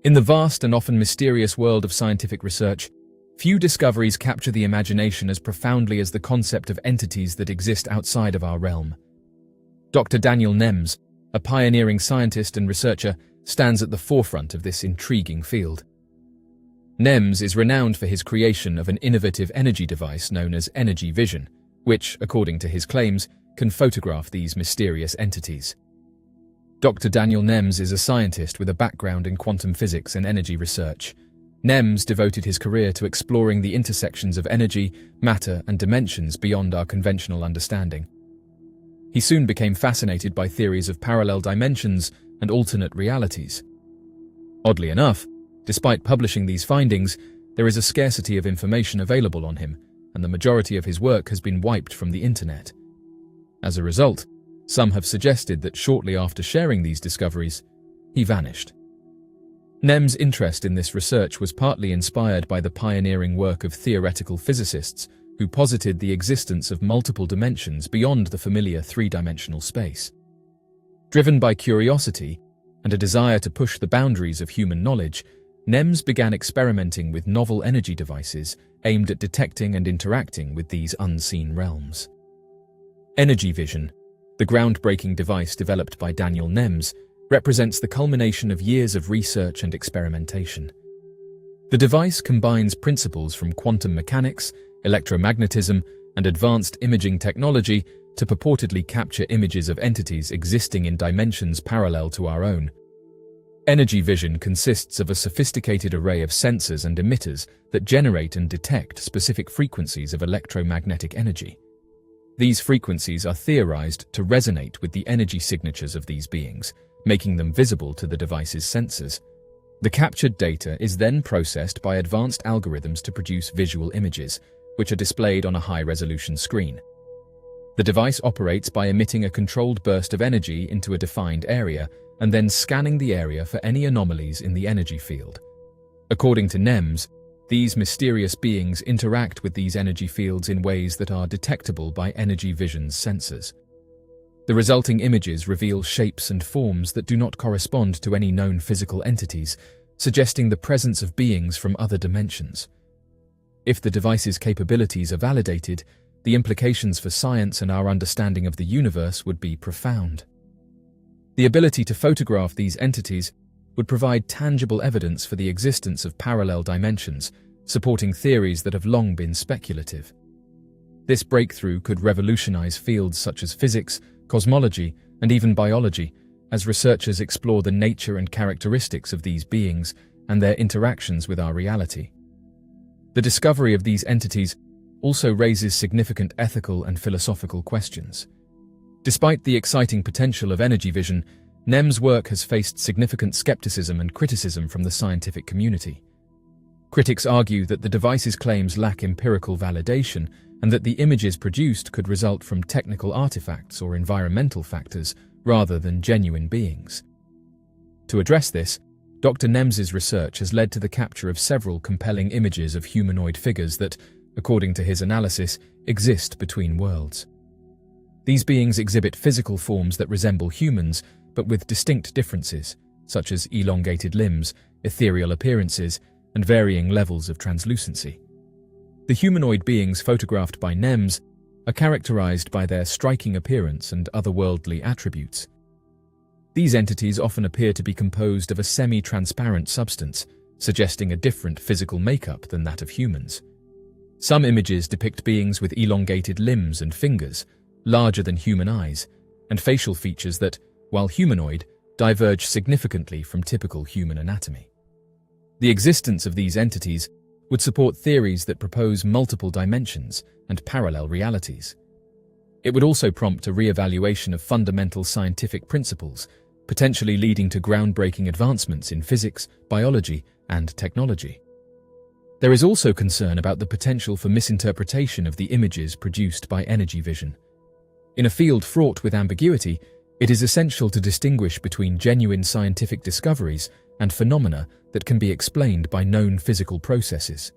In the vast and often mysterious world of scientific research, few discoveries capture the imagination as profoundly as the concept of entities that exist outside of our realm. Dr. D.Nemes, a pioneering scientist and researcher, stands at the forefront of this intriguing field. Nemes is renowned for his creation of an innovative energy device known as energy vision, which, according to his claims, can photograph these mysterious entities. Dr. D.Nemes is a scientist with a background in quantum physics and energy research. Nemes devoted his career to exploring the intersections of energy, matter, and dimensions beyond our conventional understanding. He soon became fascinated by theories of parallel dimensions and alternate realities. Oddly enough, despite publishing these findings, there is a scarcity of information available on him, and the majority of his work has been wiped from the internet. As a result, some have suggested that shortly after sharing these discoveries, he vanished. Nemes' interest in this research was partly inspired by the pioneering work of theoretical physicists who posited the existence of multiple dimensions beyond the familiar three-dimensional space. Driven by curiosity and a desire to push the boundaries of human knowledge, Nemes began experimenting with novel energy devices aimed at detecting and interacting with these unseen realms. Energy vision, the groundbreaking device developed by D.Nemes, represents the culmination of years of research and experimentation. The device combines principles from quantum mechanics, electromagnetism, and advanced imaging technology to purportedly capture images of entities existing in dimensions parallel to our own. Energy vision consists of a sophisticated array of sensors and emitters that generate and detect specific frequencies of electromagnetic energy. These frequencies are theorized to resonate with the energy signatures of these beings, making them visible to the device's sensors. The captured data is then processed by advanced algorithms to produce visual images, which are displayed on a high-resolution screen. The device operates by emitting a controlled burst of energy into a defined area and then scanning the area for any anomalies in the energy field. According to Nemes, these mysterious beings interact with these energy fields in ways that are detectable by energy vision's sensors. The resulting images reveal shapes and forms that do not correspond to any known physical entities, suggesting the presence of beings from other dimensions. If the device's capabilities are validated, the implications for science and our understanding of the universe would be profound. The ability to photograph these entities would provide tangible evidence for the existence of parallel dimensions, supporting theories that have long been speculative. This breakthrough could revolutionize fields such as physics, cosmology, and even biology, as researchers explore the nature and characteristics of these beings and their interactions with our reality. The discovery of these entities also raises significant ethical and philosophical questions. Despite the exciting potential of energy vision, Nemes' work has faced significant skepticism and criticism from the scientific community. Critics argue that the device's claims lack empirical validation and that the images produced could result from technical artifacts or environmental factors rather than genuine beings. To address this, Dr. Nemes' research has led to the capture of several compelling images of humanoid figures that, according to his analysis, exist between worlds. These beings exhibit physical forms that resemble humans, but with distinct differences, such as elongated limbs, ethereal appearances, and varying levels of translucency. The humanoid beings photographed by Nemes are characterized by their striking appearance and otherworldly attributes. These entities often appear to be composed of a semi-transparent substance, suggesting a different physical makeup than that of humans. Some images depict beings with elongated limbs and fingers, larger than human eyes, and facial features that, while humanoid, diverge significantly from typical human anatomy. The existence of these entities would support theories that propose multiple dimensions and parallel realities. It would also prompt a re-evaluation of fundamental scientific principles, potentially leading to groundbreaking advancements in physics, biology, and technology. There is also concern about the potential for misinterpretation of the images produced by energy vision. In a field fraught with ambiguity, it is essential to distinguish between genuine scientific discoveries and phenomena that can be explained by known physical processes.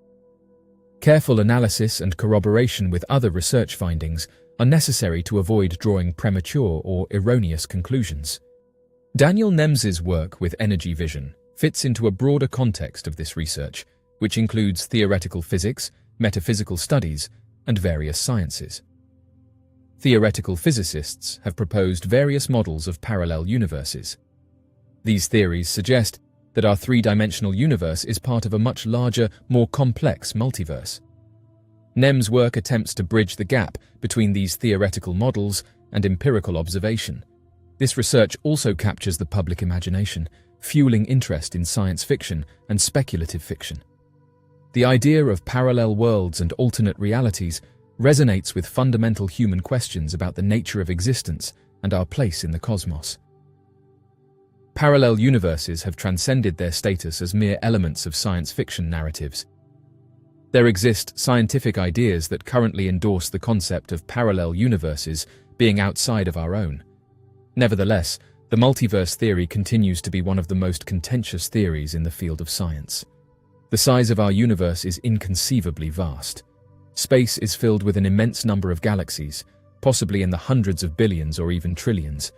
Careful analysis and corroboration with other research findings are necessary to avoid drawing premature or erroneous conclusions. D.Nemes' work with energy vision fits into a broader context of this research, which includes theoretical physics, metaphysical studies, and various sciences. Theoretical physicists have proposed various models of parallel universes. These theories suggest that our three-dimensional universe is part of a much larger, more complex multiverse. Nemes' work attempts to bridge the gap between these theoretical models and empirical observation. This research also captures the public imagination, fueling interest in science fiction and speculative fiction. The idea of parallel worlds and alternate realities resonates with fundamental human questions about the nature of existence and our place in the cosmos. Parallel universes have transcended their status as mere elements of science fiction narratives. There exist scientific ideas that currently endorse the concept of parallel universes being outside of our own. Nevertheless, the multiverse theory continues to be one of the most contentious theories in the field of science. The size of our universe is inconceivably vast. Space is filled with an immense number of galaxies, possibly in the hundreds of billions or even trillions.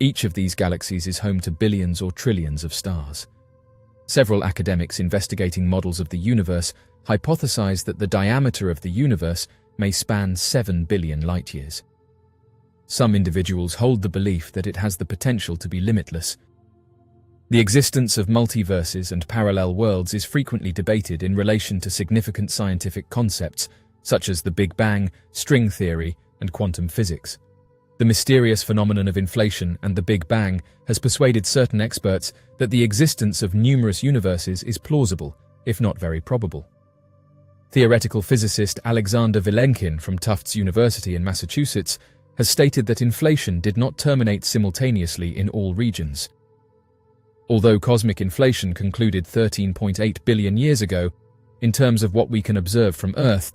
Each of these galaxies is home to billions or trillions of stars. Several academics investigating models of the universe hypothesize that the diameter of the universe may span 7 billion light-years. Some individuals hold the belief that it has the potential to be limitless. The existence of multiverses and parallel worlds is frequently debated in relation to significant scientific concepts such as the Big Bang, string theory, and quantum physics. The mysterious phenomenon of inflation and the Big Bang has persuaded certain experts that the existence of numerous universes is plausible, if not very probable. Theoretical physicist Alexander Vilenkin from Tufts University in Massachusetts has stated that inflation did not terminate simultaneously in all regions. Although cosmic inflation concluded 13.8 billion years ago, in terms of what we can observe from Earth,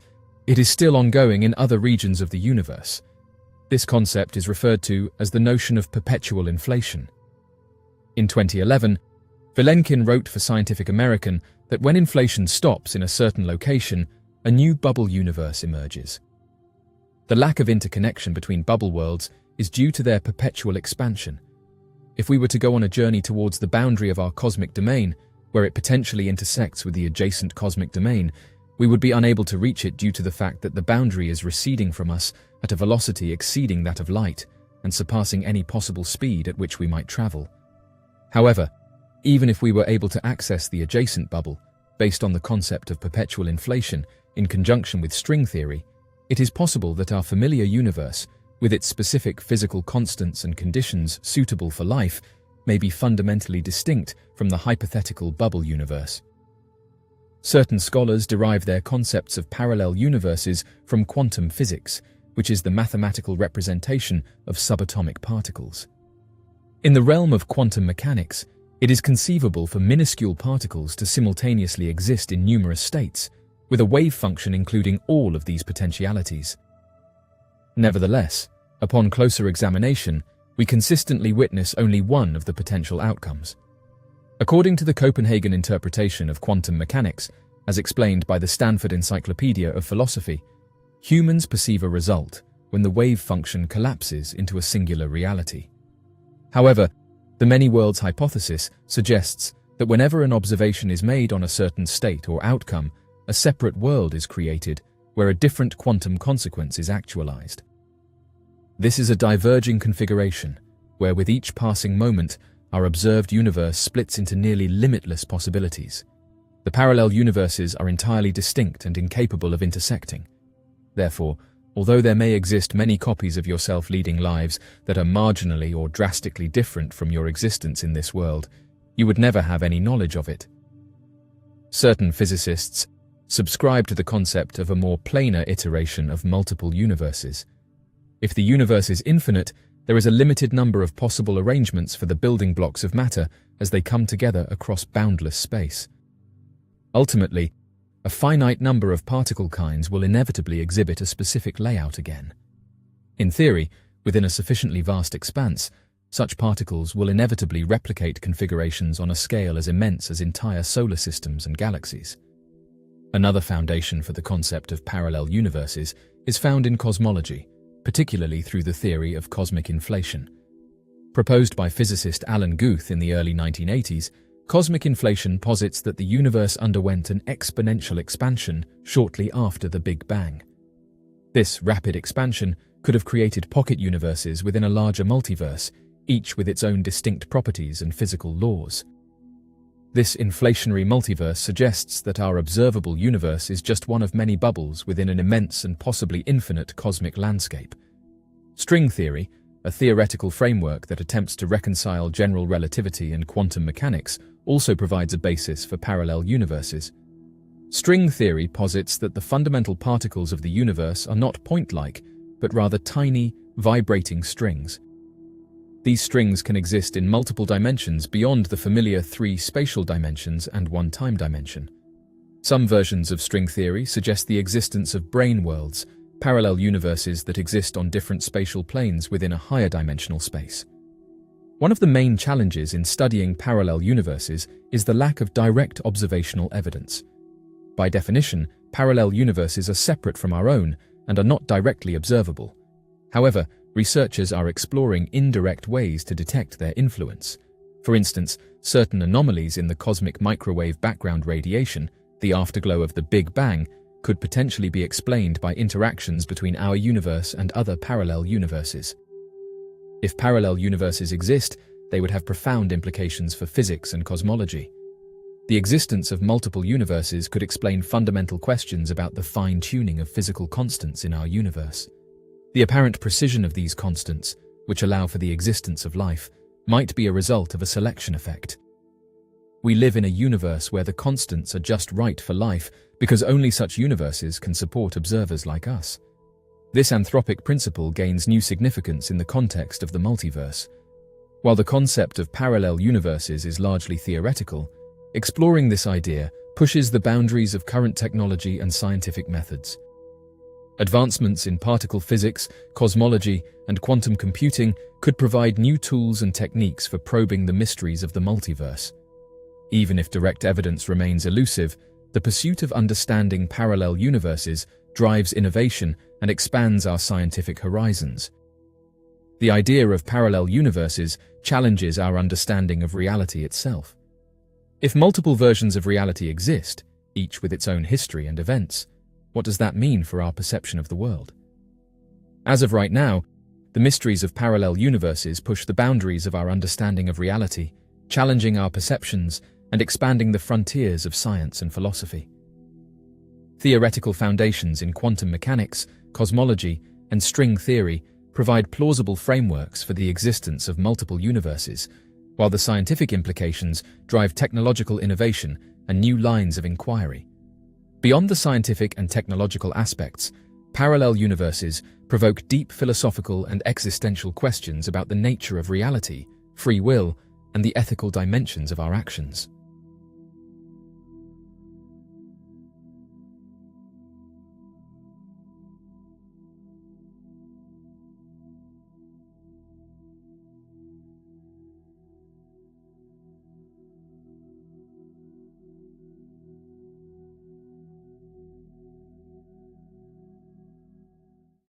it is still ongoing in other regions of the universe. This concept is referred to as the notion of perpetual inflation. In 2011, Vilenkin wrote for Scientific American that when inflation stops in a certain location, a new bubble universe emerges. The lack of interconnection between bubble worlds is due to their perpetual expansion. If we were to go on a journey towards the boundary of our cosmic domain, where it potentially intersects with the adjacent cosmic domain, we would be unable to reach it due to the fact that the boundary is receding from us at a velocity exceeding that of light and surpassing any possible speed at which we might travel. However, even if we were able to access the adjacent bubble, based on the concept of perpetual inflation in conjunction with string theory, it is possible that our familiar universe, with its specific physical constants and conditions suitable for life, may be fundamentally distinct from the hypothetical bubble universe. Certain scholars derive their concepts of parallel universes from quantum physics, which is the mathematical representation of subatomic particles. In the realm of quantum mechanics, it is conceivable for minuscule particles to simultaneously exist in numerous states, with a wave function including all of these potentialities. Nevertheless, upon closer examination, we consistently witness only one of the potential outcomes. According to the Copenhagen interpretation of quantum mechanics, as explained by the Stanford Encyclopedia of Philosophy, humans perceive a result when the wave function collapses into a singular reality. However, the many worlds hypothesis suggests that whenever an observation is made on a certain state or outcome, a separate world is created where a different quantum consequence is actualized. This is a diverging configuration, where with each passing moment, our observed universe splits into nearly limitless possibilities. The parallel universes are entirely distinct and incapable of intersecting. Therefore, although there may exist many copies of yourself leading lives that are marginally or drastically different from your existence in this world, you would never have any knowledge of it. Certain physicists subscribe to the concept of a more planar iteration of multiple universes. If the universe is infinite, there is a limited number of possible arrangements for the building blocks of matter as they come together across boundless space. Ultimately, a finite number of particle kinds will inevitably exhibit a specific layout again. In theory, within a sufficiently vast expanse, such particles will inevitably replicate configurations on a scale as immense as entire solar systems and galaxies. Another foundation for the concept of parallel universes is found in cosmology, particularly through the theory of cosmic inflation. Proposed by physicist Alan Guth in the early 1980s, Cosmic inflation posits that the universe underwent an exponential expansion shortly after the Big Bang. This rapid expansion could have created pocket universes within a larger multiverse, each with its own distinct properties and physical laws. This inflationary multiverse suggests that our observable universe is just one of many bubbles within an immense and possibly infinite cosmic landscape. String theory, a theoretical framework that attempts to reconcile general relativity and quantum mechanics, also provides a basis for parallel universes. String theory posits that the fundamental particles of the universe are not point-like, but rather tiny, vibrating strings. These strings can exist in multiple dimensions beyond the familiar 3 spatial dimensions and 1 time dimension. Some versions of string theory suggest the existence of brane worlds, parallel universes that exist on different spatial planes within a higher dimensional space. One of the main challenges in studying parallel universes is the lack of direct observational evidence. By definition, parallel universes are separate from our own and are not directly observable. However, researchers are exploring indirect ways to detect their influence. For instance, certain anomalies in the cosmic microwave background radiation, the afterglow of the Big Bang, could potentially be explained by interactions between our universe and other parallel universes. If parallel universes exist, they would have profound implications for physics and cosmology. The existence of multiple universes could explain fundamental questions about the fine-tuning of physical constants in our universe. The apparent precision of these constants, which allow for the existence of life, might be a result of a selection effect. We live in a universe where the constants are just right for life because only such universes can support observers like us. This anthropic principle gains new significance in the context of the multiverse. While the concept of parallel universes is largely theoretical, exploring this idea pushes the boundaries of current technology and scientific methods. Advancements in particle physics, cosmology, and quantum computing could provide new tools and techniques for probing the mysteries of the multiverse. Even if direct evidence remains elusive, the pursuit of understanding parallel universes drives innovation and expands our scientific horizons. The idea of parallel universes challenges our understanding of reality itself. If multiple versions of reality exist, each with its own history and events, what does that mean for our perception of the world? As of right now, the mysteries of parallel universes push the boundaries of our understanding of reality, challenging our perceptions and expanding the frontiers of science and philosophy. Theoretical foundations in quantum mechanics, cosmology, and string theory provide plausible frameworks for the existence of multiple universes, while the scientific implications drive technological innovation and new lines of inquiry. Beyond the scientific and technological aspects, parallel universes provoke deep philosophical and existential questions about the nature of reality, free will, and the ethical dimensions of our actions.